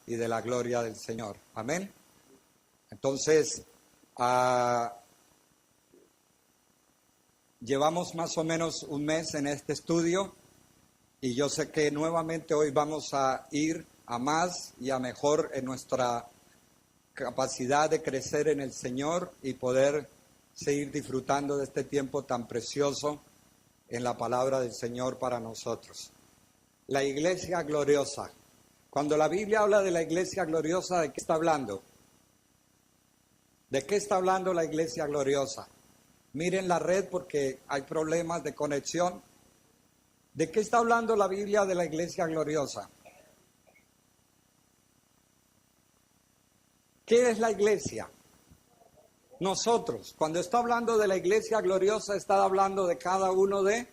y de la gloria del Señor. Amén. Entonces, llevamos más o menos un mes en este estudio y yo sé que nuevamente hoy vamos a ir a más y a mejor en nuestra capacidad de crecer en el Señor y poder seguir disfrutando de este tiempo tan precioso en la palabra del Señor para nosotros. La iglesia gloriosa. Cuando la Biblia habla de la iglesia gloriosa, ¿de qué está hablando? ¿De qué está hablando la iglesia gloriosa? Miren la red porque hay problemas de conexión. ¿De qué está hablando la Biblia de la iglesia gloriosa? ¿Qué es la iglesia? Nosotros. Cuando está hablando de la iglesia gloriosa, está hablando de cada uno de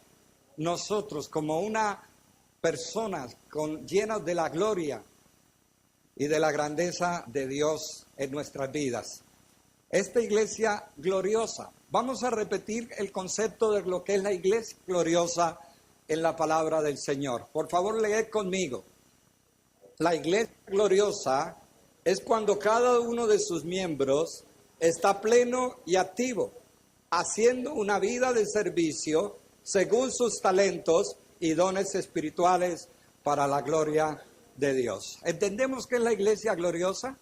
nosotros como una persona llenas de la gloria y de la grandeza de Dios en nuestras vidas. Esta iglesia gloriosa, vamos a repetir el concepto de lo que es la iglesia gloriosa en la palabra del Señor. Por favor, leed conmigo. La iglesia gloriosa es cuando cada uno de sus miembros está pleno y activo, haciendo una vida de servicio según sus talentos y dones espirituales para la gloria de Dios. ¿Entendemos qué es la iglesia gloriosa?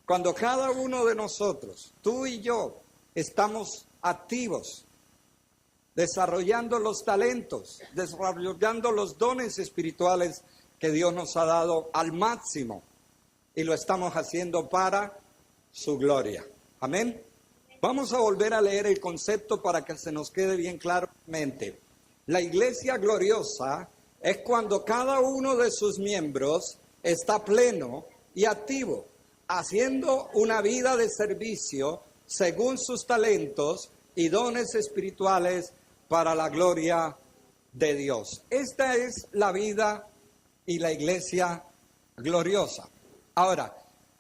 Cuando cada uno de nosotros, tú y yo, estamos activos, desarrollando los talentos, desarrollando los dones espirituales que Dios nos ha dado al máximo y lo estamos haciendo para su gloria. Amén. Vamos a volver a leer el concepto para que se nos quede bien claramente. La iglesia gloriosa es cuando cada uno de sus miembros está pleno y activo, haciendo una vida de servicio según sus talentos y dones espirituales para la gloria de Dios. Esta es la vida y la iglesia gloriosa. Ahora,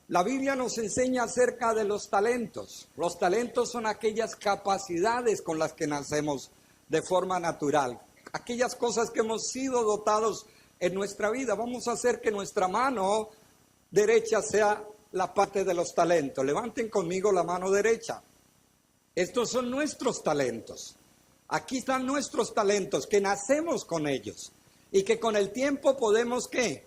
la Biblia nos enseña acerca de los talentos. Los talentos son aquellas capacidades con las que nacemos de forma natural. Aquellas cosas que hemos sido dotados en nuestra vida. Vamos a hacer que nuestra mano derecha sea la parte de los talentos. Levanten conmigo la mano derecha. Estos son nuestros talentos. Aquí están nuestros talentos que nacemos con ellos y que con el tiempo podemos ¿qué?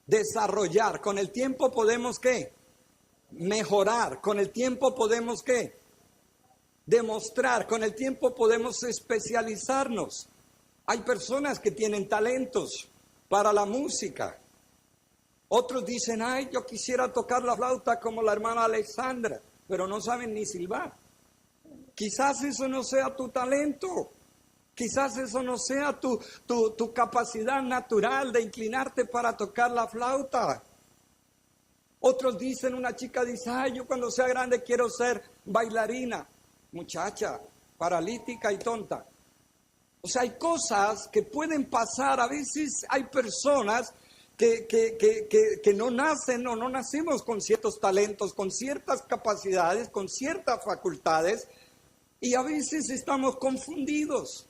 Desarrollar. Con el tiempo podemos ¿qué? Mejorar. Con el tiempo podemos ¿qué? Demostrar. Con el tiempo podemos especializarnos. Hay personas que tienen talentos para la música. Otros dicen, ay, yo quisiera tocar la flauta como la hermana Alexandra, pero no saben ni silbar. Quizás eso no sea tu talento. Quizás eso no sea tu capacidad natural de inclinarte para tocar la flauta. Otros dicen, una chica dice, ay, yo cuando sea grande quiero ser bailarina. Muchacha, paralítica y tonta. O sea, hay cosas que pueden pasar. A veces hay personas que no nacen o no nacemos con ciertos talentos, con ciertas capacidades, con ciertas facultades, y a veces estamos confundidos.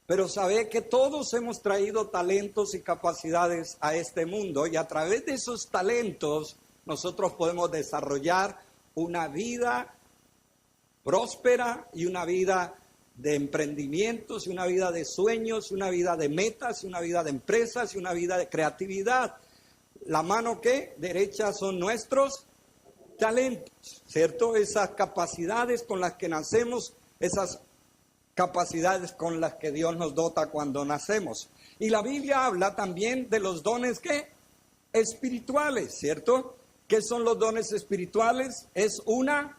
Pero sabe que todos hemos traído talentos y capacidades a este mundo, y a través de esos talentos nosotros podemos desarrollar una vida próspera y una vida de emprendimientos, y una vida de sueños, una vida de metas, una vida de empresas y una vida de creatividad. La mano ¿qué? Derecha son nuestros talentos, ¿cierto? Esas capacidades con las que nacemos, esas capacidades con las que Dios nos dota cuando nacemos. Y la Biblia habla también de los dones ¿qué? Espirituales, ¿cierto? ¿Qué son los dones espirituales? Es una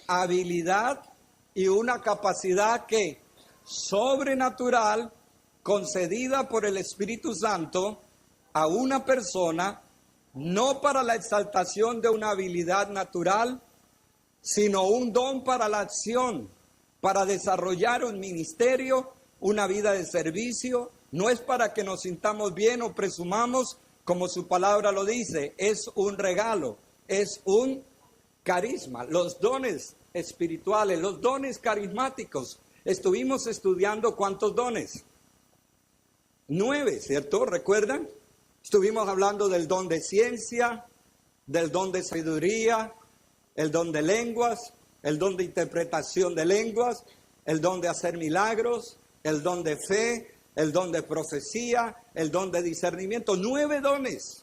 habilidad y una capacidad que sobrenatural concedida por el Espíritu Santo a una persona, no para la exaltación de una habilidad natural, sino un don para la acción, para desarrollar un ministerio, una vida de servicio. No es para que nos sintamos bien o presumamos, como su palabra lo dice, es un regalo, es un carisma. Los dones espirituales, los dones carismáticos. Estuvimos estudiando ¿cuántos dones? 9, ¿cierto? ¿Recuerdan? Estuvimos hablando del don de ciencia, del don de sabiduría, el don de lenguas, el don de interpretación de lenguas, el don de hacer milagros, el don de fe, el don de profecía, el don de discernimiento. 9 dones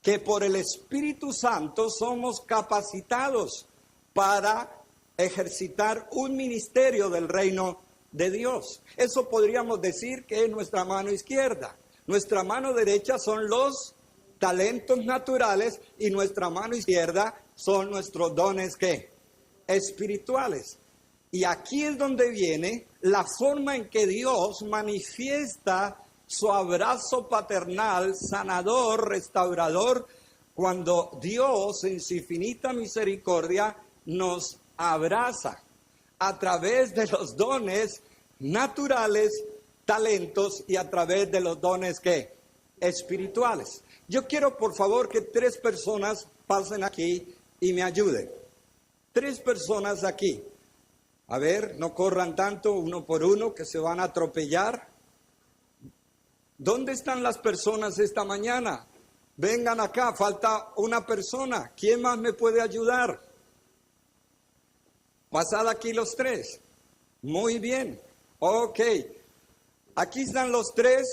que por el Espíritu Santo somos capacitados para ejercitar un ministerio del reino de Dios. Eso podríamos decir que es nuestra mano izquierda. Nuestra mano derecha son los talentos naturales y nuestra mano izquierda son nuestros dones ¿qué? Espirituales. Y aquí es donde viene la forma en que Dios manifiesta su abrazo paternal, sanador, restaurador, cuando Dios en su infinita misericordia nos abraza a través de los dones naturales, talentos y a través de los dones ¿qué? Espirituales. Yo quiero por favor que 3 personas pasen aquí y me ayuden. 3 personas aquí. A ver, no corran tanto uno por uno que se van a atropellar. ¿Dónde están las personas esta mañana? Vengan acá, falta una persona. ¿Quién más me puede ayudar? Pasad aquí los 3. Muy bien. Ok. Aquí están los 3.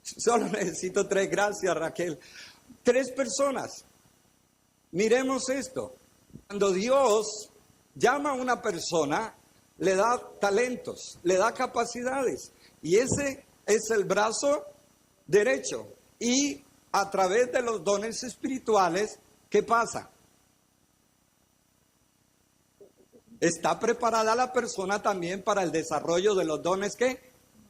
Solo necesito 3. Gracias, Raquel. 3 personas. Miremos esto. Cuando Dios llama a una persona, le da talentos, le da capacidades. Y ese es el brazo derecho. Y a través de los dones espirituales, ¿qué pasa? Está preparada la persona también para el desarrollo de los dones ¿qué?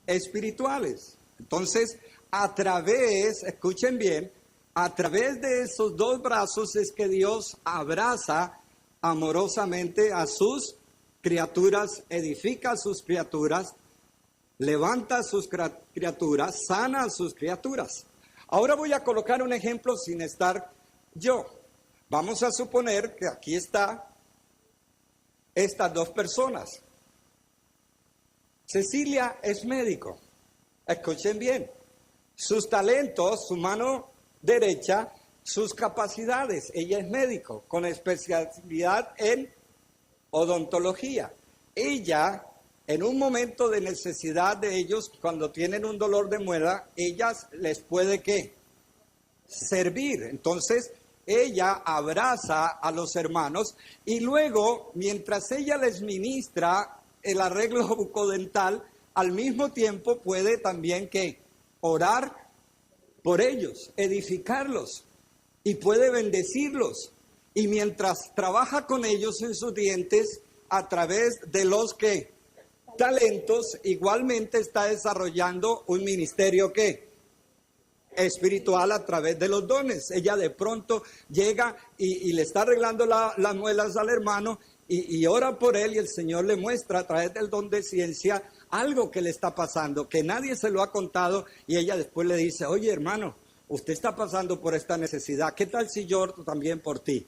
Espirituales. Entonces, a través, escuchen bien, a través de esos 2 brazos es que Dios abraza amorosamente a sus criaturas, edifica a sus criaturas, levanta a sus criaturas, sana a sus criaturas. Ahora voy a colocar un ejemplo sin estar yo. Vamos a suponer que aquí está estas 2 personas. Cecilia es médico. Escuchen bien. Sus talentos, su mano derecha, sus capacidades. Ella es médico con especialidad en odontología. Ella, en un momento de necesidad de ellos, cuando tienen un dolor de muela, ellas les puede ¿qué? Servir. Entonces, ella abraza a los hermanos y luego, mientras ella les ministra el arreglo bucodental, al mismo tiempo puede también ¿qué? Orar por ellos, edificarlos y puede bendecirlos. Y mientras trabaja con ellos en sus dientes, a través de los ¿qué? Talentos, igualmente está desarrollando un ministerio ¿qué? Espiritual a través de los dones. Ella de pronto llega y le está arreglando las muelas al hermano y ora por él y el Señor le muestra a través del don de ciencia algo que le está pasando, que nadie se lo ha contado y ella después le dice, oye hermano, usted está pasando por esta necesidad, ¿qué tal si yo oro también por ti?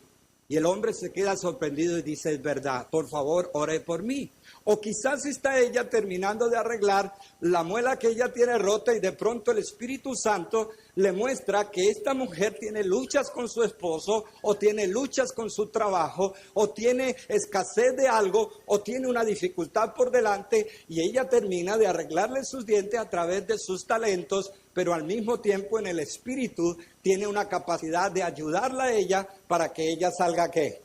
Y el hombre se queda sorprendido y dice, es verdad, por favor, ore por mí. O quizás está ella terminando de arreglar la muela que ella tiene rota y de pronto el Espíritu Santo le muestra que esta mujer tiene luchas con su esposo o tiene luchas con su trabajo o tiene escasez de algo o tiene una dificultad por delante y ella termina de arreglarle sus dientes a través de sus talentos, pero al mismo tiempo en el Espíritu tiene una capacidad de ayudarla a ella para que ella salga ¿qué?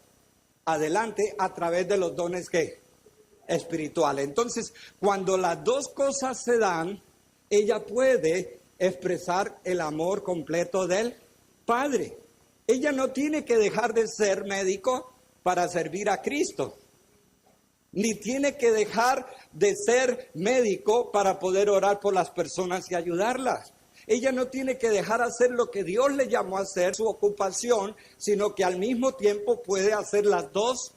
Adelante a través de los dones ¿qué? Espirituales. Entonces, cuando las 2 cosas se dan, ella puede expresar el amor completo del Padre. Ella no tiene que dejar de ser médico para servir a Cristo, ni tiene que dejar de ser médico para poder orar por las personas y ayudarlas. Ella no tiene que dejar hacer lo que Dios le llamó a hacer, su ocupación, sino que al mismo tiempo puede hacer las 2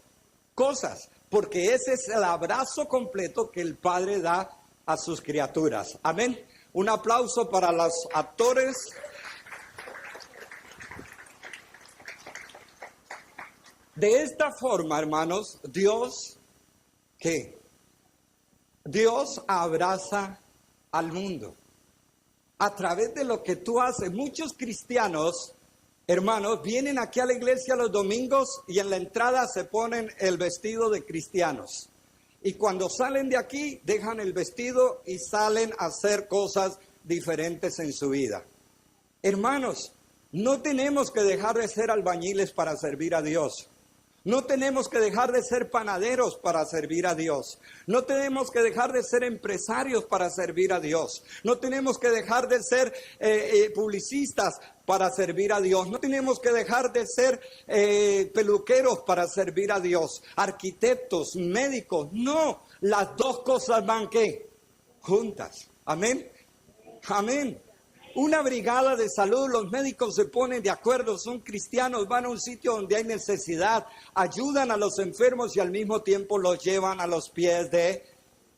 cosas, porque ese es el abrazo completo que el Padre da a sus criaturas. Amén. Un aplauso para los actores. De esta forma, hermanos, Dios, ¿qué? Dios abraza al mundo. a través de lo que tú haces. Muchos cristianos, hermanos, vienen aquí a la iglesia los domingos y en la entrada se ponen el vestido de cristianos. Y cuando salen de aquí, dejan el vestido y salen a hacer cosas diferentes en su vida. Hermanos, no tenemos que dejar de ser albañiles para servir a Dios. No tenemos que dejar de ser panaderos para servir a Dios. No tenemos que dejar de ser empresarios para servir a Dios. No tenemos que dejar de ser publicistas para servir a Dios. No tenemos que dejar de ser peluqueros para servir a Dios. Arquitectos, médicos. No, las dos cosas van ¿qué? Juntas. Amén. Amén. Una brigada de salud, los médicos se ponen de acuerdo, son cristianos, van a un sitio donde hay necesidad, ayudan a los enfermos y al mismo tiempo los llevan a los pies de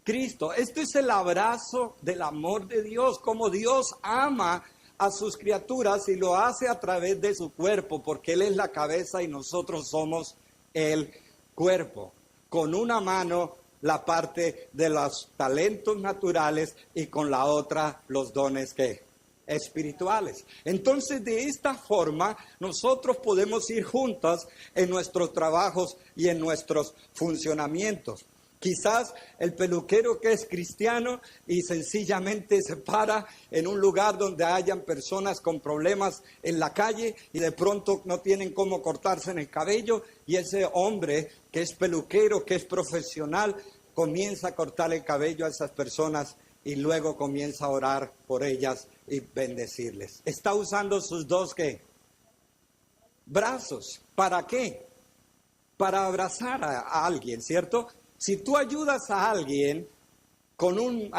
Cristo. Esto es el abrazo del amor de Dios, como Dios ama a sus criaturas y lo hace a través de su cuerpo, porque Él es la cabeza y nosotros somos el cuerpo. Con una mano la parte de los talentos naturales y con la otra los dones que espirituales. Entonces, de esta forma, nosotros podemos ir juntos en nuestros trabajos y en nuestros funcionamientos. Quizás el peluquero que es cristiano y sencillamente se para en un lugar donde hayan personas con problemas en la calle y de pronto no tienen cómo cortarse en el cabello, y ese hombre que es peluquero, que es profesional, comienza a cortar el cabello a esas personas y luego comienza a orar por ellas y bendecirles. Está usando sus dos ¿qué? Brazos. ¿Para qué? Para abrazar a alguien, ¿cierto? Si tú ayudas a alguien con un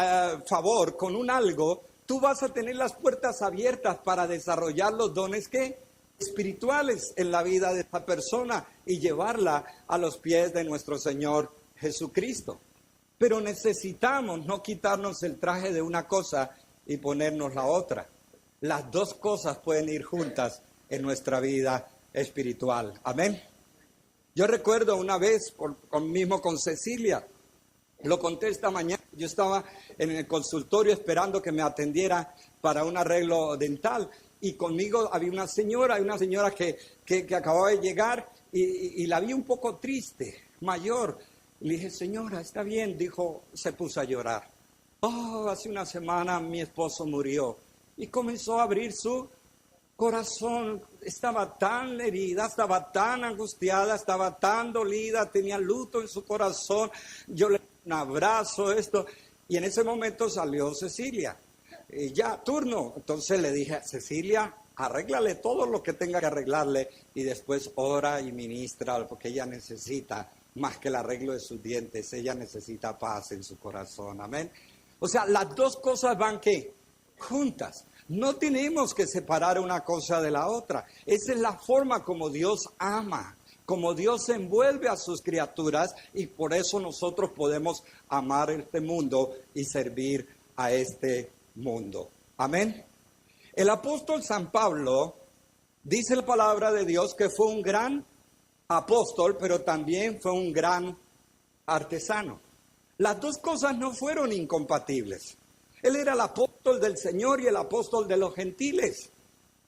favor, con un algo, tú vas a tener las puertas abiertas para desarrollar los dones ¿qué? Espirituales en la vida de esta persona y llevarla a los pies de nuestro Señor Jesucristo. Pero necesitamos no quitarnos el traje de una cosa y ponernos la otra. Las dos cosas pueden ir juntas en nuestra vida espiritual. Amén. Yo recuerdo una vez, mismo con Cecilia, lo conté esta mañana, yo estaba en el consultorio esperando que me atendiera para un arreglo dental y conmigo había una señora que acababa de llegar y la vi un poco triste, mayor. Le dije, señora, ¿está bien? Dijo, se puso a llorar. Oh, hace una semana mi esposo murió. Y comenzó a abrir su corazón. Estaba tan herida, estaba tan angustiada, estaba tan dolida, tenía luto en su corazón. Yo le di un abrazo, esto. Y en ese momento salió Cecilia. Ya, turno. Entonces le dije, Cecilia, arréglale todo lo que tenga que arreglarle y después ora y ministra, porque ella necesita más que el arreglo de sus dientes, ella necesita paz en su corazón, amén. O sea, las dos cosas van ¿qué? Juntas. No tenemos que separar una cosa de la otra. Esa es la forma como Dios ama, como Dios envuelve a sus criaturas y por eso nosotros podemos amar este mundo y servir a este mundo. Amén. El apóstol San Pablo dice la palabra de Dios que fue un gran apóstol, pero también fue un gran artesano. Las dos cosas no fueron incompatibles. Él era el apóstol del Señor y el apóstol de los gentiles,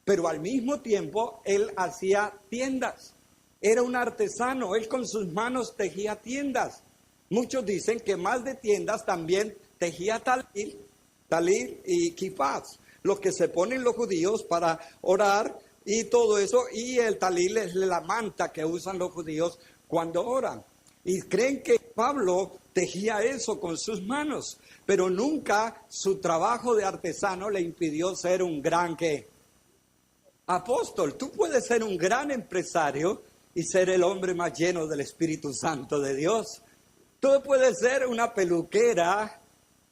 pero al mismo tiempo él hacía tiendas. Era un artesano, él con sus manos tejía tiendas. Muchos dicen que más de tiendas también tejía talil y kifaz, lo que se ponen los judíos para orar y todo eso, y el talil es la manta que usan los judíos cuando oran. Y creen que Pablo tejía eso con sus manos, pero nunca su trabajo de artesano le impidió ser un gran ¿qué? Apóstol. Tú puedes ser un gran empresario y ser el hombre más lleno del Espíritu Santo de Dios. Tú puedes ser una peluquera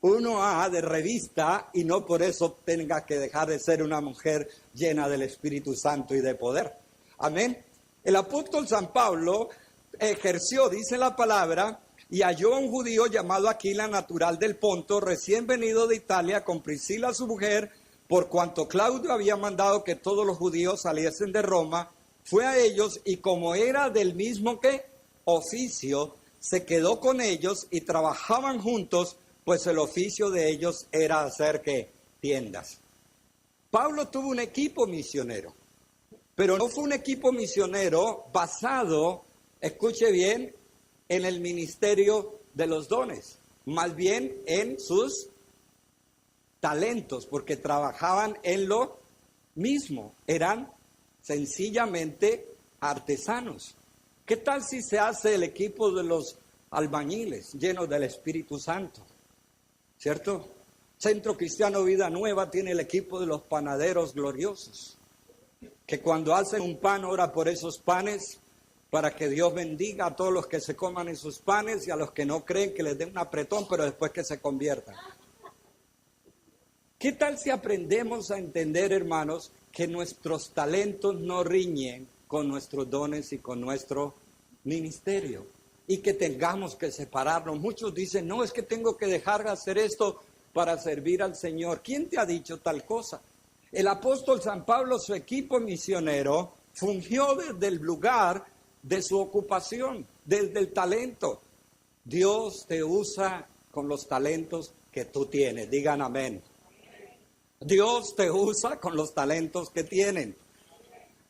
1A de revista y no por eso tenga que dejar de ser una mujer llena del Espíritu Santo y de poder. Amén. El apóstol San Pablo ejerció, dice la palabra, y halló a un judío llamado Aquila, natural del Ponto, recién venido de Italia, con Priscila su mujer, por cuanto Claudio había mandado que todos los judíos saliesen de Roma, fue a ellos y como era del mismo ¿qué? Oficio, se quedó con ellos y trabajaban juntos, pues el oficio de ellos era hacer ¿qué? Tiendas. Pablo tuvo un equipo misionero, pero no fue un equipo misionero basado, escuche bien, en el ministerio de los dones, más bien en sus talentos, porque trabajaban en lo mismo, eran sencillamente artesanos. ¿Qué tal si se hace el equipo de los albañiles llenos del Espíritu Santo? ¿Cierto? Centro Cristiano Vida Nueva tiene el equipo de los panaderos gloriosos, que cuando hacen un pan ora por esos panes para que Dios bendiga a todos los que se coman esos panes y a los que no creen que les den un apretón, pero después que se conviertan. ¿Qué tal si aprendemos a entender, hermanos, que nuestros talentos no riñen con nuestros dones y con nuestro ministerio? Y que tengamos que separarnos. Muchos dicen, no, es que tengo que dejar de hacer esto para servir al Señor. ¿Quién te ha dicho tal cosa? El apóstol San Pablo, su equipo misionero, fungió desde el lugar de su ocupación, desde el talento. Dios te usa con los talentos que tú tienes. Digan amén. Dios te usa con los talentos que tienen.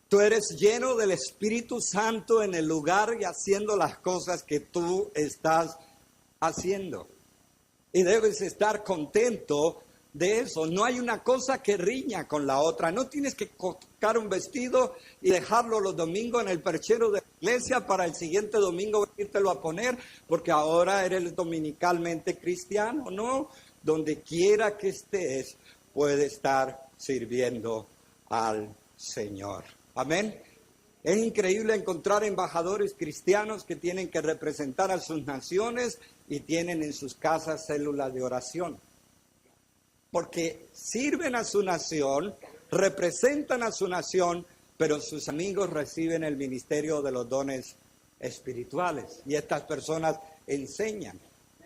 Tú eres lleno del Espíritu Santo en el lugar y haciendo las cosas que tú estás haciendo. Y debes estar contento de eso. No hay una cosa que riña con la otra. No tienes que cortar un vestido y dejarlo los domingos en el perchero de la iglesia para el siguiente domingo venírtelo a poner porque ahora eres dominicalmente cristiano. No, donde quiera que estés puede estar sirviendo al Señor. Amén. Es increíble encontrar embajadores cristianos que tienen que representar a sus naciones y tienen en sus casas células de oración. Porque sirven a su nación, representan a su nación, pero sus amigos reciben el ministerio de los dones espirituales. Y estas personas enseñan.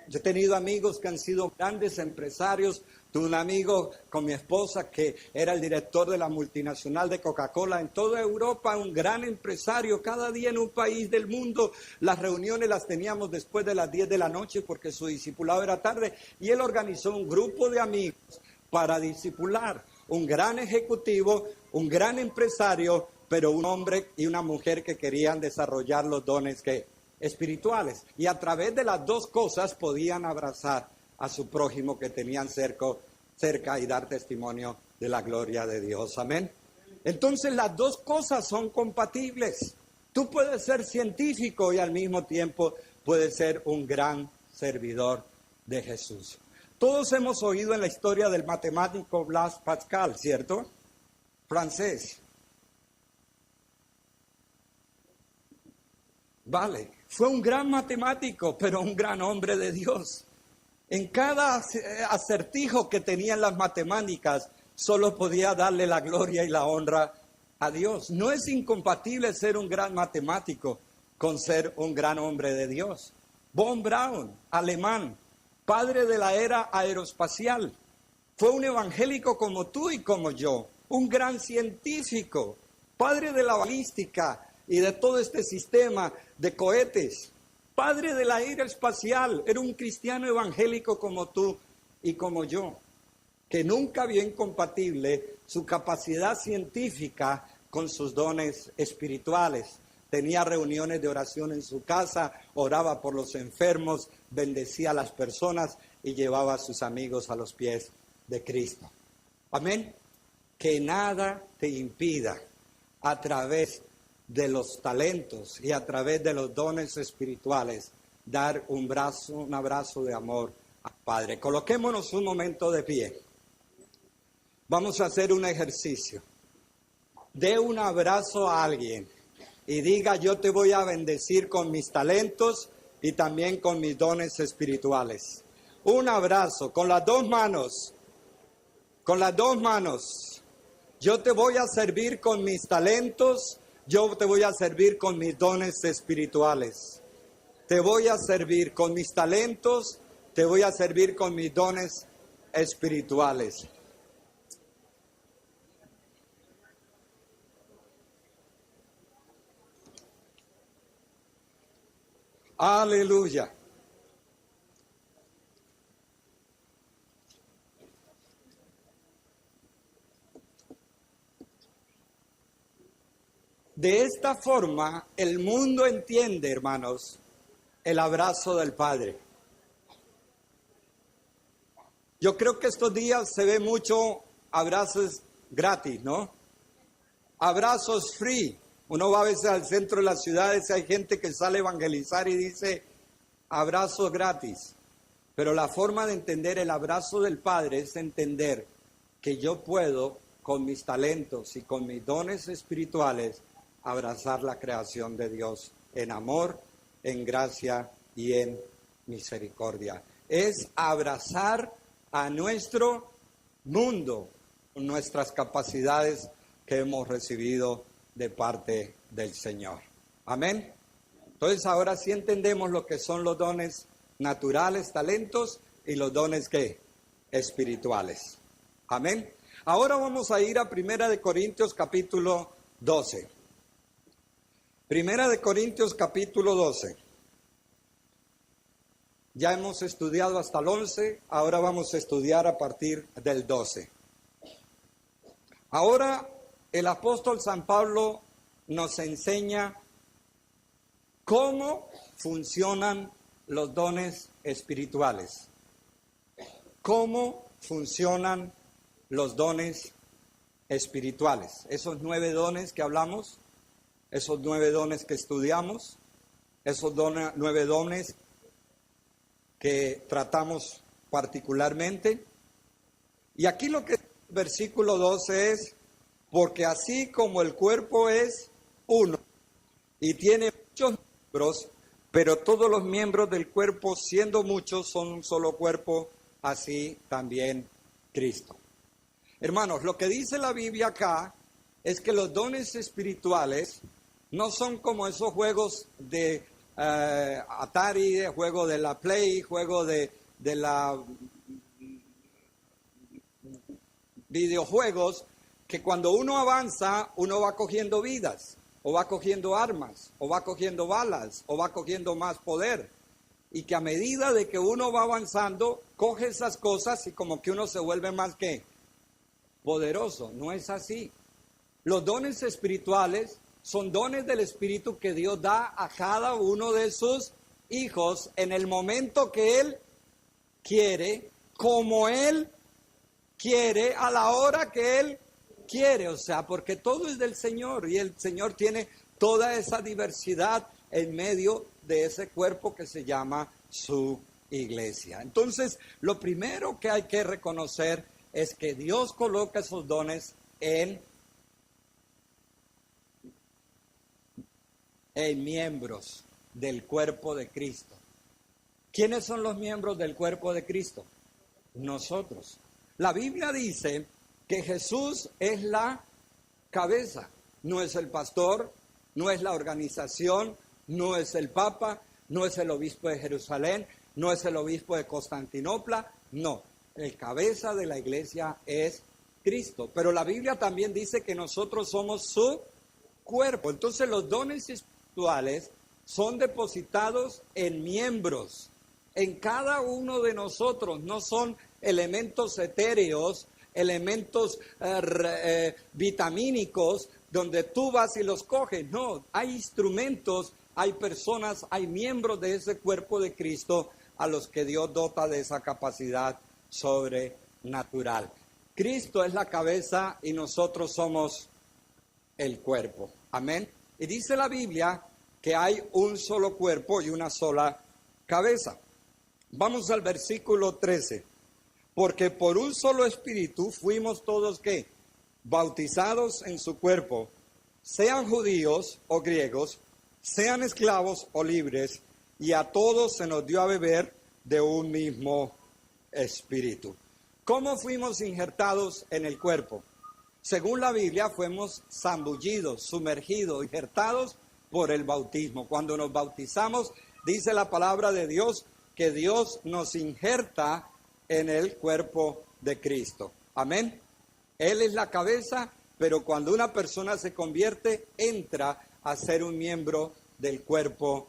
Yo he tenido amigos que han sido grandes empresarios. Tuve un amigo con mi esposa que era el director de la multinacional de Coca-Cola en toda Europa, un gran empresario. Cada día en un país del mundo, las reuniones las teníamos después de las 10 de la noche porque su discipulado era tarde. Y él organizó un grupo de amigos para discipular. Un gran ejecutivo, un gran empresario, pero un hombre y una mujer que querían desarrollar los dones espirituales. Y a través de las dos cosas podían abrazar a su prójimo que tenían cerca y dar testimonio de la gloria de Dios. Amén. Entonces las dos cosas son compatibles. Tú puedes ser científico y al mismo tiempo puedes ser un gran servidor de Jesús. Todos hemos oído en la historia del matemático Blaise Pascal, ¿cierto? Francés. Vale, fue un gran matemático, pero un gran hombre de Dios. En cada acertijo que tenían las matemáticas, solo podía darle la gloria y la honra a Dios. No es incompatible ser un gran matemático con ser un gran hombre de Dios. Von Braun, alemán, padre de la era aeroespacial, fue un evangélico como tú y como yo, un gran científico, padre de la balística y de todo este sistema de cohetes. Padre de la era espacial, era un cristiano evangélico como tú y como yo, que nunca vio incompatible su capacidad científica con sus dones espirituales. Tenía reuniones de oración en su casa, oraba por los enfermos, bendecía a las personas y llevaba a sus amigos a los pies de Cristo. Amén. Que nada te impida a través de los talentos y a través de los dones espirituales, dar un abrazo de amor al Padre. Coloquémonos un momento de pie. Vamos a hacer un ejercicio. Dé un abrazo a alguien y diga, yo te voy a bendecir con mis talentos y también con mis dones espirituales. Un abrazo con las dos manos. Con las dos manos. Yo te voy a servir con mis talentos. Yo te voy a servir con mis dones espirituales. Te voy a servir con mis talentos, te voy a servir con mis dones espirituales. Aleluya. De esta forma, el mundo entiende, hermanos, el abrazo del Padre. Yo creo que estos días se ve mucho abrazos gratis, ¿no? Abrazos free. Uno va a veces al centro de las ciudades y hay gente que sale a evangelizar y dice abrazos gratis. Pero la forma de entender el abrazo del Padre es entender que yo puedo, con mis talentos y con mis dones espirituales, abrazar la creación de Dios en amor, en gracia y en misericordia. Es abrazar a nuestro mundo, nuestras capacidades que hemos recibido de parte del Señor. Amén. Entonces ahora sí entendemos lo que son los dones naturales, talentos, y los dones ¿qué? Espirituales. Amén. Ahora vamos a ir a 1 Corintios capítulo 12. 1 Corintios capítulo 12. Ya hemos estudiado hasta el 11, ahora vamos a estudiar a partir del 12. Ahora el apóstol San Pablo nos enseña cómo funcionan los dones espirituales. ¿Cómo funcionan los dones espirituales? Esos 9 dones que hablamos, esos 9 dones que estudiamos, esos 9 dones que tratamos particularmente. Y aquí lo que versículo 12 es, porque así como el cuerpo es uno y tiene muchos miembros, pero todos los miembros del cuerpo, siendo muchos, son un solo cuerpo, así también Cristo. Hermanos, lo que dice la Biblia acá es que los dones espirituales no son como esos juegos de Atari, de juego de la Play, juego de la videojuegos, que cuando uno avanza, uno va cogiendo vidas, o va cogiendo armas, o va cogiendo balas, o va cogiendo más poder. Y que a medida de que uno va avanzando, coge esas cosas y como que uno se vuelve más que poderoso. No es así. Los dones espirituales son dones del Espíritu que Dios da a cada uno de sus hijos en el momento que Él quiere, como Él quiere, a la hora que Él quiere. O sea, porque todo es del Señor y el Señor tiene toda esa diversidad en medio de ese cuerpo que se llama su iglesia. Entonces, lo primero que hay que reconocer es que Dios coloca esos dones en miembros del cuerpo de Cristo. ¿Quiénes son los miembros del cuerpo de Cristo? Nosotros. La Biblia dice que Jesús es la cabeza, no es el pastor, no es la organización, no es el Papa, no es el obispo de Jerusalén, no es el obispo de Constantinopla, no. El cabeza de la iglesia es Cristo. Pero la Biblia también dice que nosotros somos su cuerpo. Entonces los dones espirituales son depositados en miembros, en cada uno de nosotros. No son elementos etéreos, elementos vitamínicos, donde tú vas y los coges. No, hay instrumentos, hay personas, hay miembros de ese cuerpo de Cristo a los que Dios dota de esa capacidad sobrenatural. Cristo es la cabeza y nosotros somos el cuerpo. Amén. Y dice la Biblia que hay un solo cuerpo y una sola cabeza. Vamos al versículo 13. Porque por un solo espíritu fuimos todos ¿qué? Bautizados en su cuerpo, sean judíos o griegos, sean esclavos o libres, y a todos se nos dio a beber de un mismo espíritu. ¿Cómo fuimos injertados en el cuerpo? Según la Biblia, fuimos zambullidos, sumergidos, injertados por el bautismo. Cuando nos bautizamos, dice la palabra de Dios que Dios nos injerta en el cuerpo de Cristo. Amén. Él es la cabeza, pero cuando una persona se convierte, entra a ser un miembro del cuerpo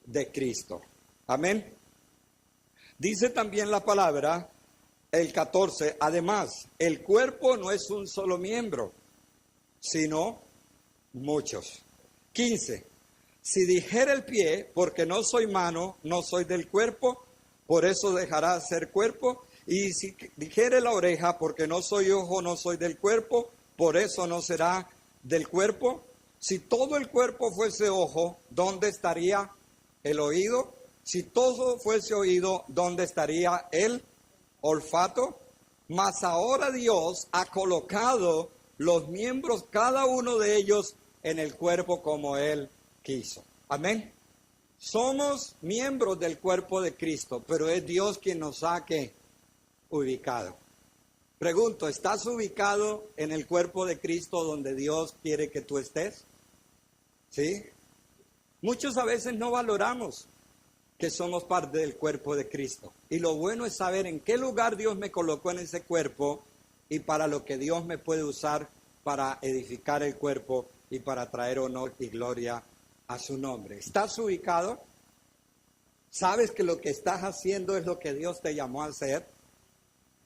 de Cristo. Amén. Dice también la palabra, el 14, además, el cuerpo no es un solo miembro, sino muchos. 15. Si dijera el pie, porque no soy mano, no soy del cuerpo, por eso dejará de ser cuerpo. Y si dijere la oreja, porque no soy ojo, no soy del cuerpo, por eso no será del cuerpo. Si todo el cuerpo fuese ojo, ¿dónde estaría el oído? Si todo fuese oído, ¿dónde estaría el olfato? Mas ahora Dios ha colocado los miembros, cada uno de ellos, en el cuerpo como Él quiso. Amén. Somos miembros del cuerpo de Cristo, pero es Dios quien nos ha ubicado. Pregunto, ¿estás ubicado en el cuerpo de Cristo donde Dios quiere que tú estés? ¿Sí? Muchos a veces no valoramos que somos parte del cuerpo de Cristo. Y lo bueno es saber en qué lugar Dios me colocó en ese cuerpo y para lo que Dios me puede usar para edificar el cuerpo y para traer honor y gloria a su nombre. ¿Estás ubicado? ¿Sabes que lo que estás haciendo es lo que Dios te llamó a hacer?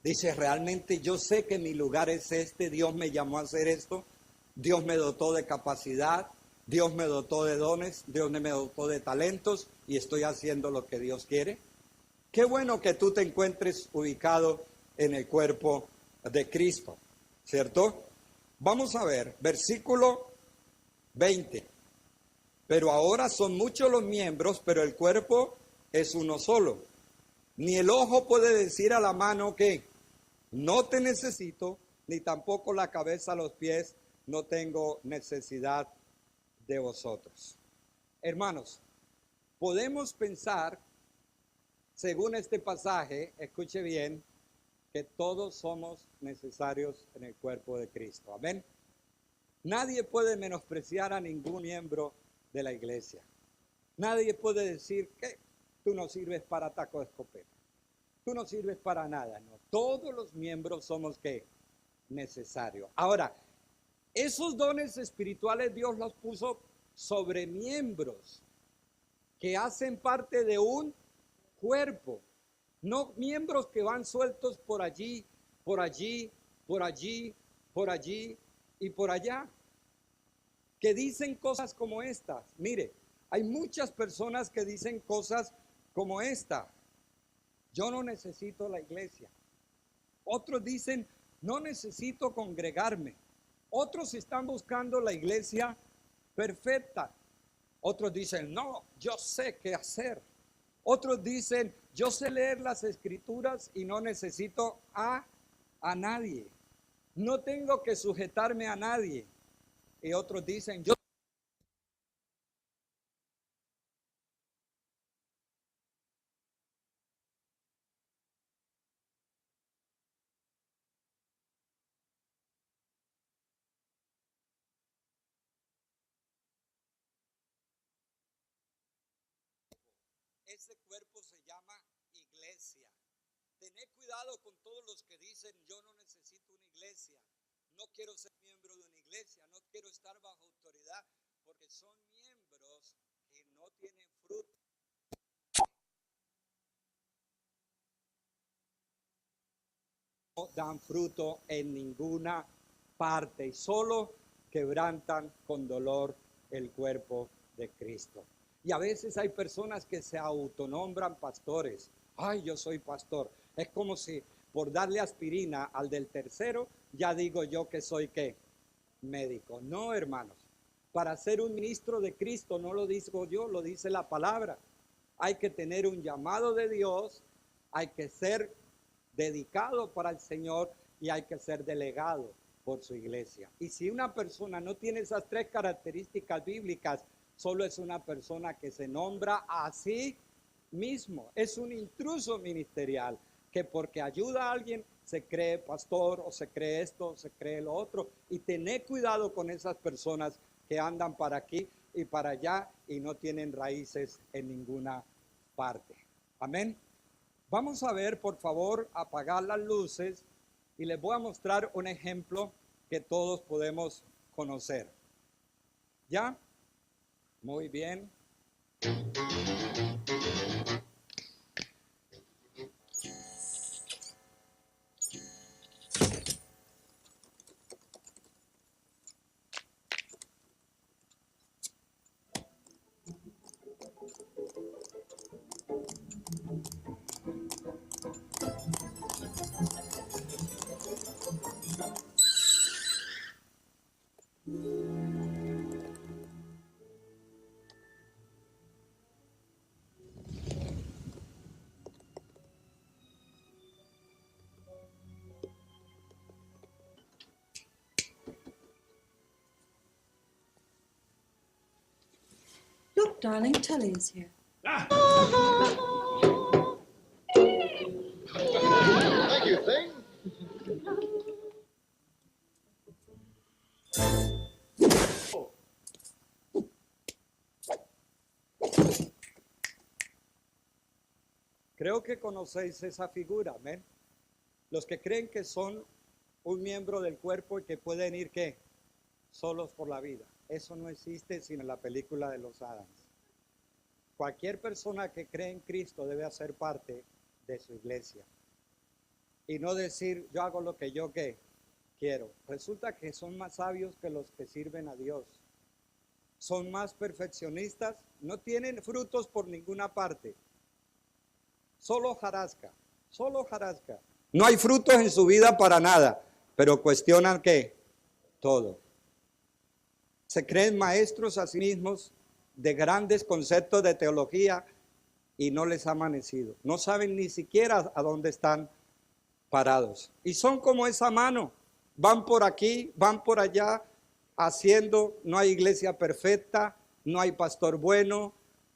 Dices, realmente yo sé que mi lugar es este, Dios me llamó a hacer esto, Dios me dotó de capacidad, Dios me dotó de dones, Dios me dotó de talentos y estoy haciendo lo que Dios quiere. Qué bueno que tú te encuentres ubicado en el cuerpo de Cristo, ¿cierto? Vamos a ver, versículo 20. Pero ahora son muchos los miembros, pero el cuerpo es uno solo. Ni el ojo puede decir a la mano que no te necesito, ni tampoco la cabeza a los pies, no tengo necesidad de vosotros. Hermanos, podemos pensar, según este pasaje, escuche bien, que todos somos necesarios en el cuerpo de Cristo. Amén. Nadie puede menospreciar a ningún miembro de la iglesia. Nadie puede decir que tú no sirves para taco de escopeta. Tú no sirves para nada. No, todos los miembros somos ¿qué? Necesarios. Ahora, esos dones espirituales Dios los puso sobre miembros que hacen parte de un cuerpo. No miembros que van sueltos por allí, por allí, por allí, por allí y por allá. Que dicen cosas como estas. Mire, hay muchas personas que dicen cosas como esta. Yo no necesito la iglesia. Otros dicen, no necesito congregarme. Otros están buscando la iglesia perfecta. Otros dicen, no, yo sé qué hacer. Otros dicen, yo sé leer las escrituras y no necesito a nadie. No tengo que sujetarme a nadie. Y otros dicen, yo ese cuerpo se llama iglesia. Tened cuidado con todos los que dicen, yo no necesito una iglesia, no quiero ser miembro de una iglesia, no quiero estar bajo autoridad, porque son miembros que no tienen fruto. No dan fruto en ninguna parte y solo quebrantan con dolor el cuerpo de Cristo. Y a veces hay personas que se autonombran pastores. Ay, yo soy pastor. Es como si por darle aspirina al del tercero, ya digo yo que soy ¿qué? Médico. No, hermanos. Para ser un ministro de Cristo, no lo digo yo, lo dice la palabra. Hay que tener un llamado de Dios, hay que ser dedicado para el Señor y hay que ser delegado por su iglesia. Y si una persona no tiene esas tres características bíblicas, solo es una persona que se nombra a sí mismo. Es un intruso ministerial que porque ayuda a alguien se cree pastor o se cree esto o se cree lo otro. Y tener cuidado con esas personas que andan para aquí y para allá y no tienen raíces en ninguna parte. Amén. Vamos a ver, por favor, apagar las luces y les voy a mostrar un ejemplo que todos podemos conocer. ¿Ya? Muy bien. Look, darling, Tully is here. Thank you, Thing. Creo que conocéis esa figura, amén. Los que creen que son un miembro del cuerpo y que pueden ir, ¿qué? Solos por la vida. Eso no existe sino en la película de los Adams. Cualquier persona que cree en Cristo debe hacer parte de su iglesia. Y no decir, yo hago lo que yo quiero. Resulta que son más sabios que los que sirven a Dios. Son más perfeccionistas, no tienen frutos por ninguna parte. Solo jarasca, solo jarasca. No hay frutos en su vida para nada, pero cuestionan ¿qué? Todo. Se creen maestros a sí mismos de grandes conceptos de teología y no les ha amanecido. No saben ni siquiera a dónde están parados. Y son como esa mano. Van por aquí, van por allá, haciendo, no hay iglesia perfecta, no hay pastor bueno,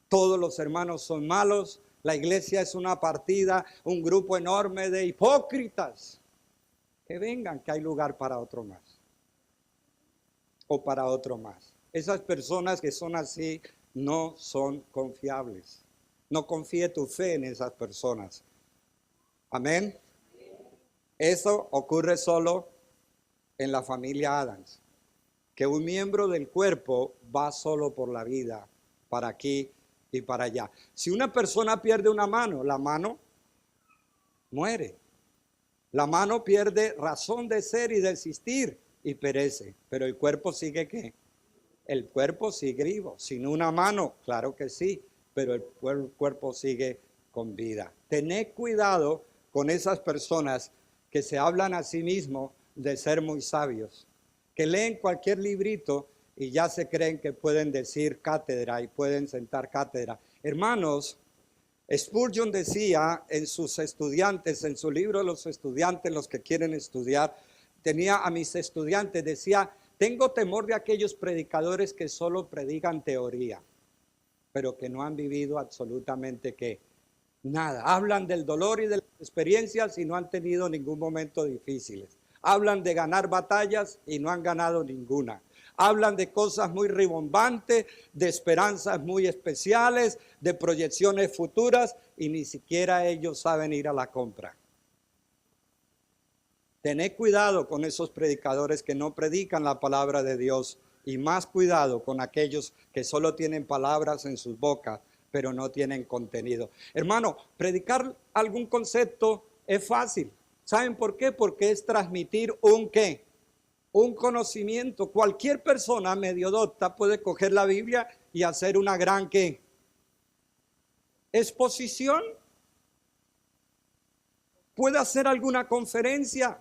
todos los hermanos son malos. La iglesia es una partida, un grupo enorme de hipócritas. Que vengan, que hay lugar para otro más. O para otro más. Esas personas que son así no son confiables. No confíe tu fe en esas personas. Amén. Eso ocurre solo en la familia Adams. Que un miembro del cuerpo va solo por la vida, para aquí y para allá. Si una persona pierde una mano, la mano muere. La mano pierde razón de ser y de existir y perece. Pero el cuerpo sigue ¿qué? El cuerpo sigue vivo. Sin una mano, claro que sí, pero el cuerpo sigue con vida. Tened cuidado con esas personas que se hablan a sí mismos de ser muy sabios, que leen cualquier librito y ya se creen que pueden decir cátedra y pueden sentar cátedra. Hermanos, Spurgeon decía en sus estudiantes, en su libro Los estudiantes, los que quieren estudiar, tenía a mis estudiantes, decía, tengo temor de aquellos predicadores que solo predican teoría, pero que no han vivido absolutamente ¿qué? Nada. Hablan del dolor y de las experiencias y no han tenido ningún momento difíciles. Hablan de ganar batallas y no han ganado ninguna. Hablan de cosas muy ribombantes, de esperanzas muy especiales, de proyecciones futuras y ni siquiera ellos saben ir a la compra. Tened cuidado con esos predicadores que no predican la palabra de Dios y más cuidado con aquellos que solo tienen palabras en sus bocas, pero no tienen contenido. Hermano, predicar algún concepto es fácil. ¿Saben por qué? Porque es transmitir un ¿qué? Un conocimiento. Cualquier persona medio docta puede coger la Biblia y hacer una gran ¿qué? Exposición. Puede hacer alguna conferencia.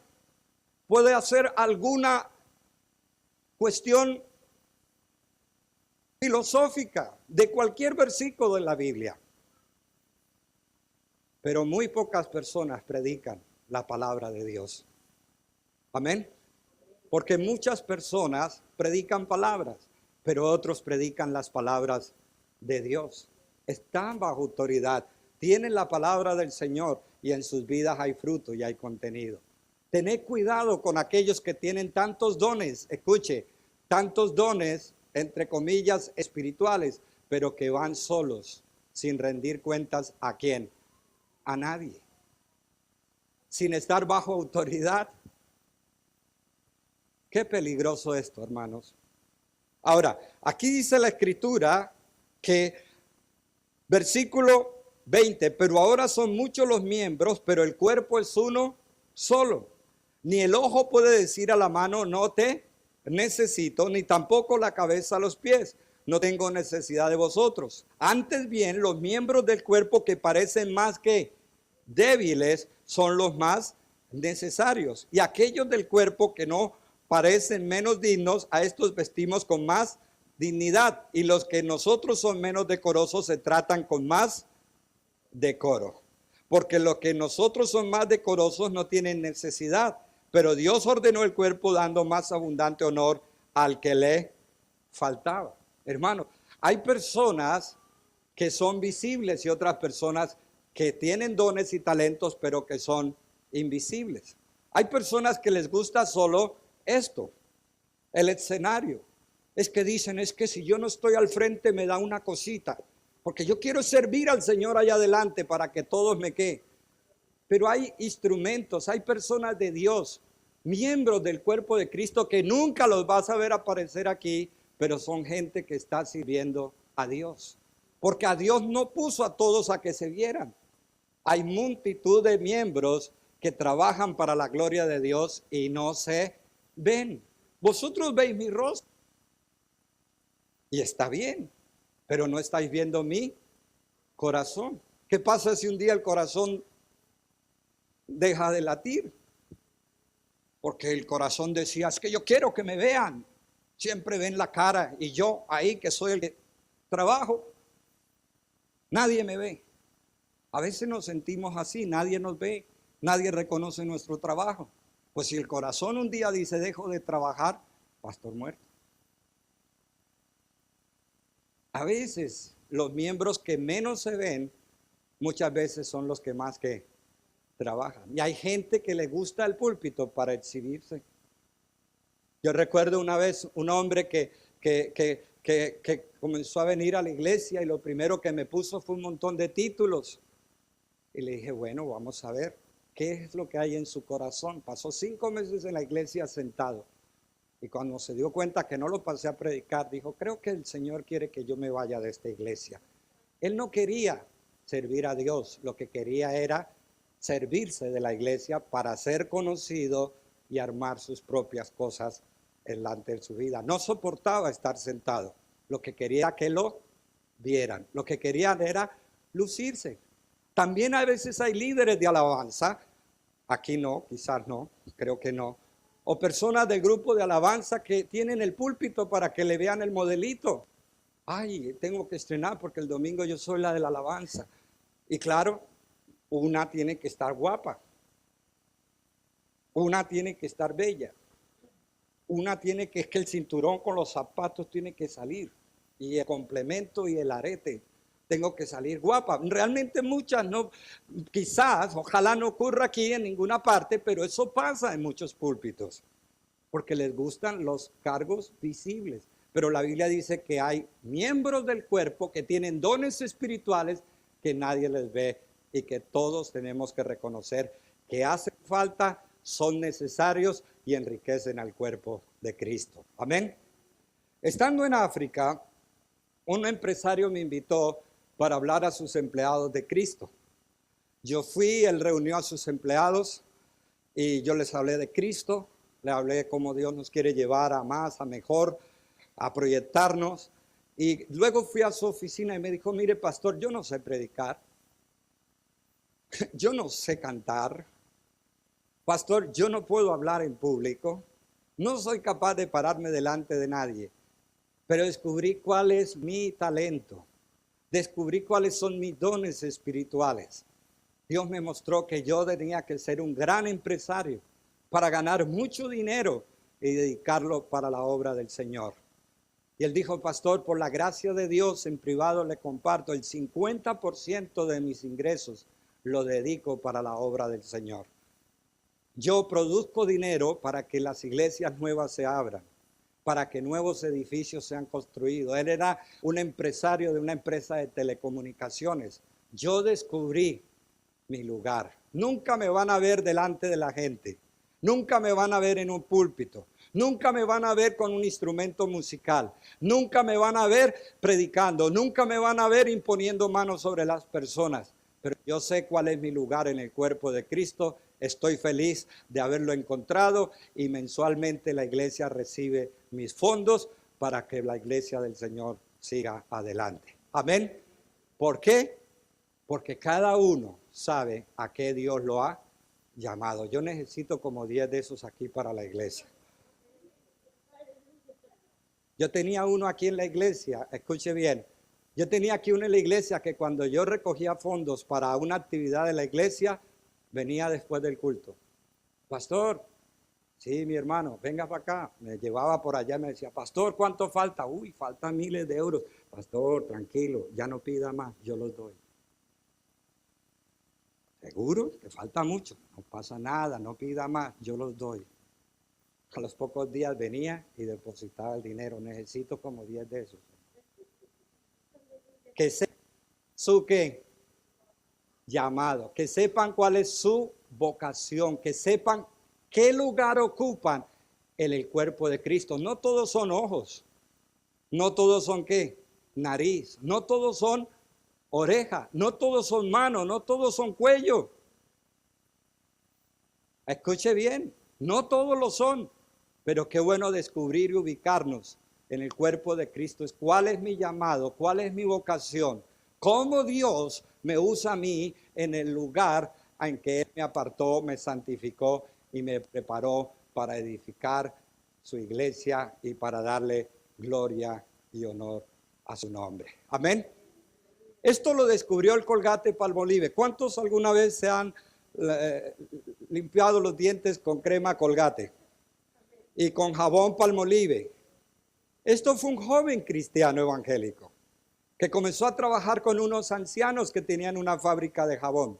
Puede hacer alguna cuestión filosófica de cualquier versículo de la Biblia. Pero muy pocas personas predican la palabra de Dios. Amén. Porque muchas personas predican palabras, pero otros predican las palabras de Dios. Están bajo autoridad, tienen la palabra del Señor y en sus vidas hay fruto y hay contenido. Tened cuidado con aquellos que tienen tantos dones, escuche, tantos dones, entre comillas, espirituales, pero que van solos, sin rendir cuentas ¿a quién? A nadie. Sin estar bajo autoridad. Qué peligroso esto, hermanos. Ahora, aquí dice la Escritura que, versículo 20, pero ahora son muchos los miembros, pero el cuerpo es uno solo. Ni el ojo puede decir a la mano, no te necesito, ni tampoco la cabeza a los pies, no tengo necesidad de vosotros. Antes bien, los miembros del cuerpo que parecen más que débiles son los más necesarios. Y aquellos del cuerpo que no parecen menos dignos, a estos vestimos con más dignidad. Y los que nosotros son menos decorosos se tratan con más decoro. Porque los que nosotros son más decorosos no tienen necesidad. Pero Dios ordenó el cuerpo dando más abundante honor al que le faltaba. Hermano, hay personas que son visibles y otras personas que tienen dones y talentos, pero que son invisibles. Hay personas que les gusta solo esto, el escenario. Es que dicen, es que si yo no estoy al frente me da una cosita, porque yo quiero servir al Señor allá adelante para que todos me queden. Pero hay instrumentos, hay personas de Dios, miembros del cuerpo de Cristo que nunca los vas a ver aparecer aquí, pero son gente que está sirviendo a Dios. Porque a Dios no puso a todos a que se vieran. Hay multitud de miembros que trabajan para la gloria de Dios y no se ven. Vosotros veis mi rostro y está bien, pero no estáis viendo mi corazón. ¿Qué pasa si un día el corazón deja de latir? Porque el corazón decía, es que yo quiero que me vean. Siempre ven la cara y yo ahí que soy el que trabajo, nadie me ve. A veces nos sentimos así, nadie nos ve, nadie reconoce nuestro trabajo. Pues si el corazón un día dice, dejo de trabajar, pastor muerto. A veces los miembros que menos se ven, muchas veces son los que más que trabajan. Y hay gente que le gusta el púlpito para exhibirse. Yo recuerdo una vez un hombre que comenzó a venir a la iglesia y lo primero que me puso fue un montón de títulos. Y le dije, bueno, vamos a ver qué es lo que hay en su corazón. Pasó 5 meses en la iglesia sentado. Y cuando se dio cuenta que no lo pasé a predicar, dijo, creo que el Señor quiere que yo me vaya de esta iglesia. Él no quería servir a Dios, lo que quería era servirse de la iglesia para ser conocido y armar sus propias cosas delante de su vida. No soportaba estar sentado. Lo que quería era que lo vieran. Lo que querían era lucirse. También a veces hay líderes de alabanza, aquí no, quizás no, creo que no, o personas del grupo de alabanza que tienen el púlpito para que le vean el modelito. Ay, tengo que estrenar porque el domingo yo soy la de la alabanza. Y claro, una tiene que estar guapa, una tiene que estar bella, una tiene que, es que el cinturón con los zapatos tiene que salir, y el complemento y el arete. Tengo que salir guapa. Realmente muchas no, quizás, ojalá no ocurra aquí en ninguna parte, pero eso pasa en muchos púlpitos, porque les gustan los cargos visibles. Pero la Biblia dice que hay miembros del cuerpo que tienen dones espirituales que nadie les ve y que todos tenemos que reconocer que hacen falta, son necesarios y enriquecen al cuerpo de Cristo. Amén. Estando en África, un empresario me invitó para hablar a sus empleados de Cristo. Yo fui, él reunió a sus empleados y yo les hablé de Cristo, le hablé de cómo Dios nos quiere llevar a más, a mejor, a proyectarnos. Y luego fui a su oficina y me dijo, mire pastor, yo no sé predicar, yo no sé cantar, pastor, yo no puedo hablar en público, no soy capaz de pararme delante de nadie, pero descubrí cuál es mi talento. Descubrí cuáles son mis dones espirituales. Dios me mostró que yo tenía que ser un gran empresario para ganar mucho dinero y dedicarlo para la obra del Señor. Y él dijo, pastor, por la gracia de Dios, en privado le comparto, el 50% de mis ingresos lo dedico para la obra del Señor. Yo produzco dinero para que las iglesias nuevas se abran, para que nuevos edificios sean construidos. Él era un empresario de una empresa de telecomunicaciones. Yo descubrí mi lugar. Nunca me van a ver delante de la gente. Nunca me van a ver en un púlpito. Nunca me van a ver con un instrumento musical. Nunca me van a ver predicando. Nunca me van a ver imponiendo manos sobre las personas. Pero yo sé cuál es mi lugar en el cuerpo de Cristo. Estoy feliz de haberlo encontrado y mensualmente la iglesia recibe mis fondos para que la iglesia del Señor siga adelante. Amén. ¿Por qué? Porque cada uno sabe a qué Dios lo ha llamado. Yo necesito como 10 de esos aquí para la iglesia. Yo tenía uno aquí en la iglesia, escuche bien. Yo tenía aquí uno en la iglesia que cuando yo recogía fondos para una actividad de la iglesia, venía después del culto. Pastor, sí, mi hermano, venga para acá. Me llevaba por allá y me decía, pastor, ¿cuánto falta? Uy, faltan miles de euros. Pastor, tranquilo, ya no pida más, yo los doy. ¿Seguro? Que falta mucho. No pasa nada, no pida más, yo los doy. A los pocos días venía y depositaba el dinero. Necesito como 10 de esos. Que sepan su ¿qué? Llamado. Que sepan cuál es su vocación. Que sepan qué lugar ocupan en el cuerpo de Cristo. No todos son ojos. No todos son ¿qué? Nariz. No todos son oreja. No todos son manos. No todos son cuello. Escuche bien. No todos lo son. Pero qué bueno descubrir y ubicarnos en el cuerpo de Cristo. ¿Cuál es mi llamado? ¿Cuál es mi vocación? ¿Cómo Dios me usa a mí en el lugar en que Él me apartó, me santificó y me preparó para edificar su iglesia y para darle gloria y honor a su nombre? Amén. Esto lo descubrió el Colgate Palmolive. ¿Cuántos alguna vez se han limpiado los dientes con crema Colgate y con jabón Palmolive? Esto fue un joven cristiano evangélico que comenzó a trabajar con unos ancianos que tenían una fábrica de jabón.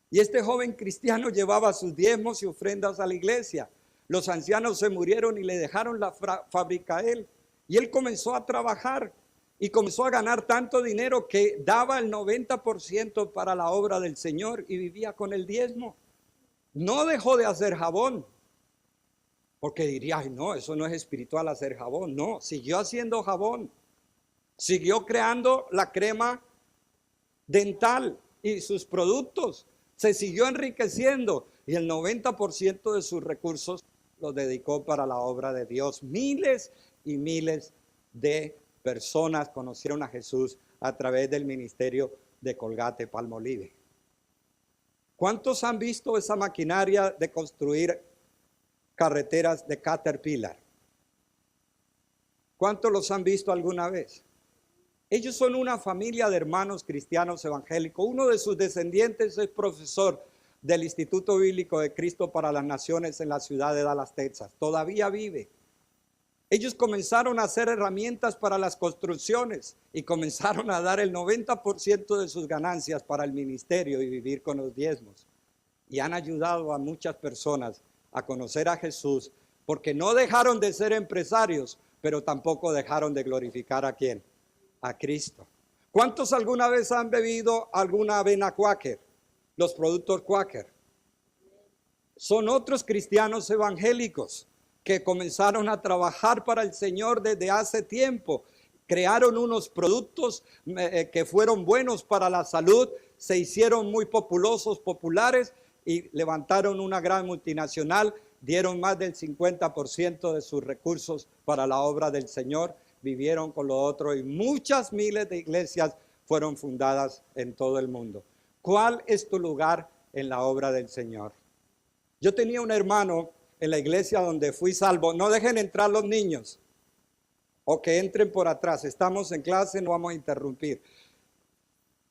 Y este joven cristiano llevaba sus diezmos y ofrendas a la iglesia. Los ancianos se murieron y le dejaron la fábrica a él. Y él comenzó a trabajar y comenzó a ganar tanto dinero que daba el 90% para la obra del Señor y vivía con el diezmo. No dejó de hacer jabón. Porque diría, ay no, eso no es espiritual hacer jabón. No, siguió haciendo jabón. Siguió creando la crema dental y sus productos. Se siguió enriqueciendo y el 90% de sus recursos los dedicó para la obra de Dios. Miles y miles de personas conocieron a Jesús a través del ministerio de Colgate Palmolive. ¿Cuántos han visto esa maquinaria de construir carreteras de Caterpillar? ¿Cuántos los han visto alguna vez? Ellos son una familia de hermanos cristianos evangélicos. Uno de sus descendientes es profesor del Instituto Bíblico de Cristo para las Naciones en la ciudad de Dallas, Texas. Todavía vive. Ellos comenzaron a hacer herramientas para las construcciones y comenzaron a dar el 90% de sus ganancias para el ministerio y vivir con los diezmos. Y han ayudado a muchas personas a conocer a Jesús, porque no dejaron de ser empresarios, pero tampoco dejaron de glorificar ¿a quién? A Cristo. ¿Cuántos alguna vez han bebido alguna avena Quaker? Los productos Quaker. Son otros cristianos evangélicos que comenzaron a trabajar para el Señor desde hace tiempo. Crearon unos productos que fueron buenos para la salud, se hicieron muy populosos, populares, y levantaron una gran multinacional, dieron más del 50% de sus recursos para la obra del Señor, vivieron con lo otro y muchas miles de iglesias fueron fundadas en todo el mundo. ¿Cuál es tu lugar en la obra del Señor? Yo tenía un hermano en la iglesia donde fui salvo. No dejen entrar los niños o que entren por atrás. Estamos en clase, no vamos a interrumpir.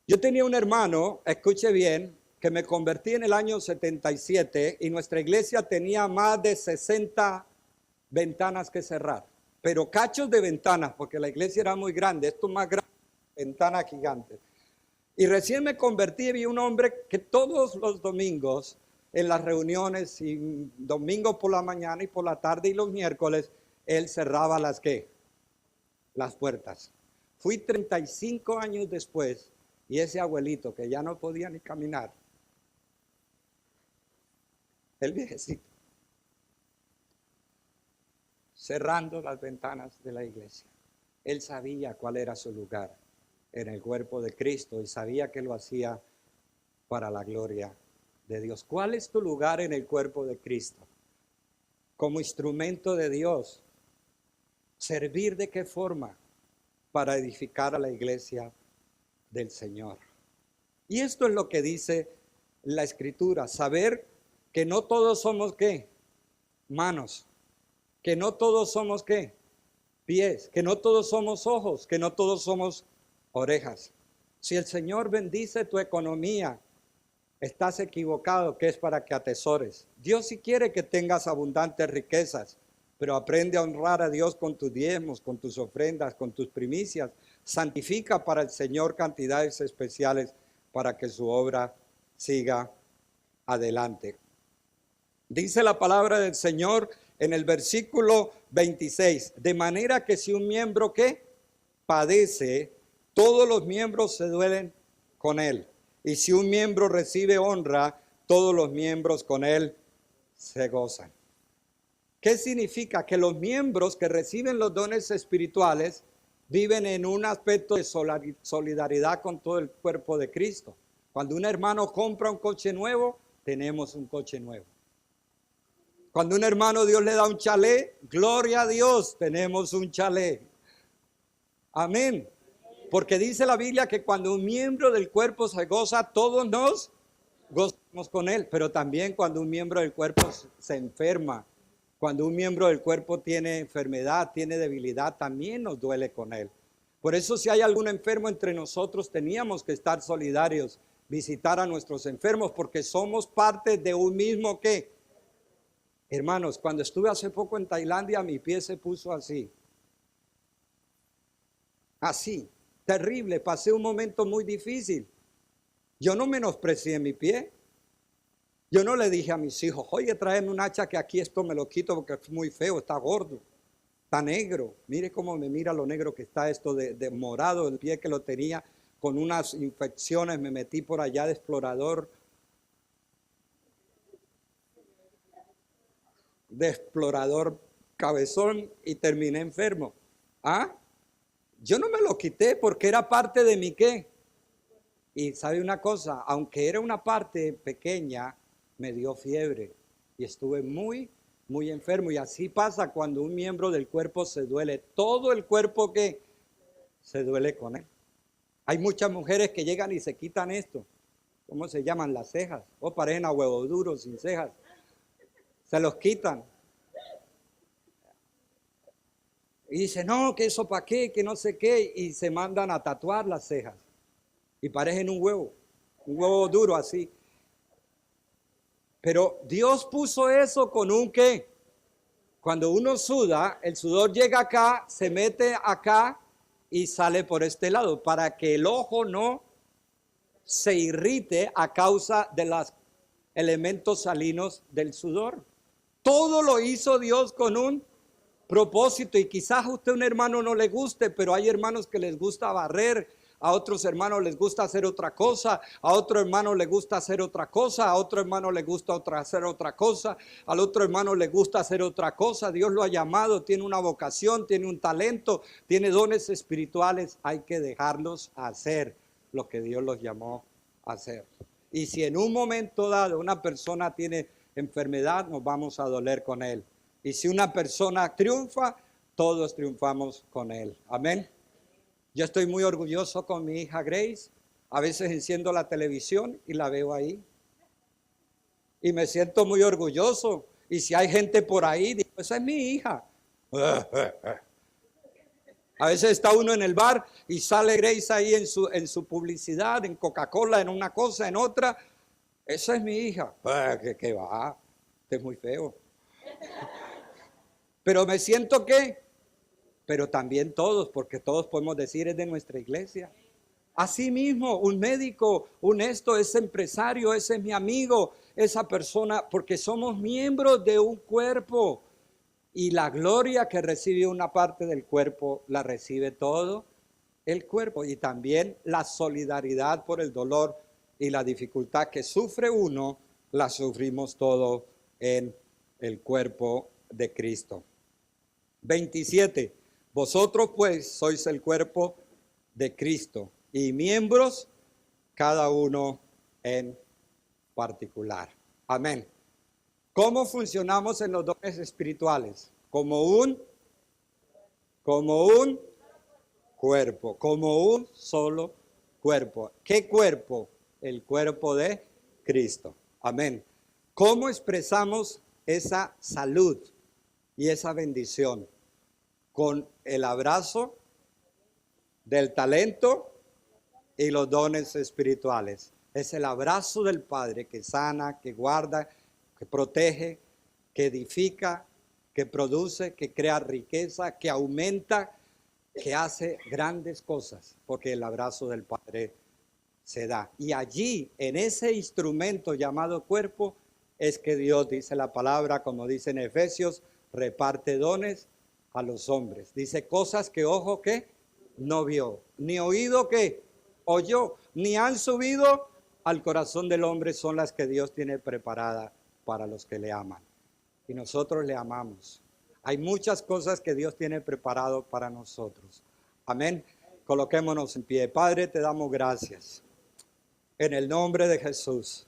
Yo tenía un hermano, escuche bien, que me convertí en el año 77 y nuestra iglesia tenía más de 60 ventanas que cerrar, pero cachos de ventanas, porque la iglesia era muy grande, esto más grande, ventanas gigantes. Y recién me convertí y vi un hombre que todos los domingos en las reuniones, y domingo por la mañana y por la tarde y los miércoles, él cerraba las ¿qué? Las puertas. Fui 35 años después y ese abuelito que ya no podía ni caminar, el viejecito, cerrando las ventanas de la iglesia. Él sabía cuál era su lugar en el cuerpo de Cristo y sabía que lo hacía para la gloria de Dios. ¿Cuál es tu lugar en el cuerpo de Cristo? Como instrumento de Dios. ¿Servir de qué forma? Para edificar a la iglesia del Señor. Y esto es lo que dice la Escritura, saber que no todos somos ¿qué? Manos, que no todos somos ¿qué? pies, que no todos somos ojos, que no todos somos orejas. Si el Señor bendice tu economía, estás equivocado, que es para que atesores. Dios sí quiere que tengas abundantes riquezas, pero aprende a honrar a Dios con tus diezmos, con tus ofrendas, con tus primicias. Santifica para el Señor cantidades especiales para que su obra siga adelante. Dice la palabra del Señor en el versículo 26, de manera que si un miembro que padece, todos los miembros se duelen con él. Y si un miembro recibe honra, todos los miembros con él se gozan. ¿Qué significa? Que los miembros que reciben los dones espirituales viven en un aspecto de solidaridad con todo el cuerpo de Cristo. Cuando un hermano compra un coche nuevo, tenemos un coche nuevo. Cuando un hermano Dios le da un chalet, gloria a Dios, tenemos un chalet. Amén. Porque dice la Biblia que cuando un miembro del cuerpo se goza, todos nos gozamos con él. Pero también cuando un miembro del cuerpo se enferma, cuando un miembro del cuerpo tiene enfermedad, tiene debilidad, también nos duele con él. Por eso si hay algún enfermo entre nosotros, teníamos que estar solidarios, visitar a nuestros enfermos, porque somos parte de un mismo ¿qué? Hermanos, cuando estuve hace poco en Tailandia, mi pie se puso así. Así, terrible, pasé un momento muy difícil. Yo no menosprecié mi pie. Yo no le dije a mis hijos, oye, tráeme un hacha que aquí esto me lo quito porque es muy feo, está gordo, está negro. Mire cómo me mira lo negro que está esto de morado, el pie que lo tenía con unas infecciones, me metí por allá de explorador cabezón y terminé enfermo. ¿Ah? Yo no me lo quité porque era parte de mi qué. Y sabe una cosa, aunque era una parte pequeña, me dio fiebre y estuve muy enfermo. Y así pasa cuando un miembro del cuerpo se duele. Todo el cuerpo que se duele con él. Hay muchas mujeres que llegan y se quitan esto. ¿Cómo se llaman? Las cejas. O parecen a huevo duro sin cejas. Se los quitan. Y dicen, no, que eso para qué, que no sé qué. Y se mandan a tatuar las cejas. Y parecen un huevo duro así. Pero Dios puso eso con un qué. Cuando uno suda, el sudor llega acá, se mete acá y sale por este lado, para que el ojo no se irrite a causa de los elementos salinos del sudor. Todo lo hizo Dios con un propósito, y quizás a usted, un hermano, no le guste, pero hay hermanos que les gusta barrer, a otros hermanos les gusta hacer otra cosa, a otro hermano le gusta hacer otra cosa, a otro hermano le gusta hacer otra cosa, al otro hermano le gusta hacer otra cosa. Dios lo ha llamado, tiene una vocación, tiene un talento, tiene dones espirituales. Hay que dejarlos hacer lo que Dios los llamó a hacer. Y si en un momento dado una persona tiene enfermedad, nos vamos a doler con él. Y si una persona triunfa, todos triunfamos con él. Amén. Yo estoy muy orgulloso con mi hija Grace. A veces enciendo la televisión y la veo ahí. Y me siento muy orgulloso. Y si hay gente por ahí, digo, esa es mi hija. A veces está uno en el bar y sale Grace ahí en su publicidad, en Coca-Cola, en una cosa, en otra. Esa es mi hija. ¿Qué va? Este es muy feo. Pero me siento que... Pero también todos, porque todos podemos decir es de nuestra iglesia. Así mismo, un médico, un ese empresario, ese es mi amigo, esa persona, porque somos miembros de un cuerpo. Y la gloria que recibe una parte del cuerpo, la recibe todo el cuerpo. Y también la solidaridad por el dolor y la dificultad que sufre uno, la sufrimos todo en el cuerpo de Cristo. 27. Vosotros pues sois el cuerpo de Cristo y miembros cada uno en particular. Amén. ¿Cómo funcionamos en los dones espirituales? Como un cuerpo, como un solo cuerpo. ¿Qué cuerpo? El cuerpo de Cristo. Amén. ¿Cómo expresamos esa salud y esa bendición? con el abrazo del talento y los dones espirituales. Es el abrazo del Padre que sana, que guarda, que protege, que edifica, que produce, que crea riqueza, que aumenta, que hace grandes cosas, porque el abrazo del Padre se da. Y allí, en ese instrumento llamado cuerpo, es que Dios, dice la palabra, como dice en Efesios, reparte dones a los hombres. Dice cosas que ojo que no vio, ni oído que oyó, ni han subido al corazón del hombre, son las que Dios tiene preparadas para los que le aman. Y nosotros le amamos. Hay muchas cosas que Dios tiene preparado para nosotros. Amén. Coloquémonos en pie. Padre, te damos gracias. En el nombre de Jesús.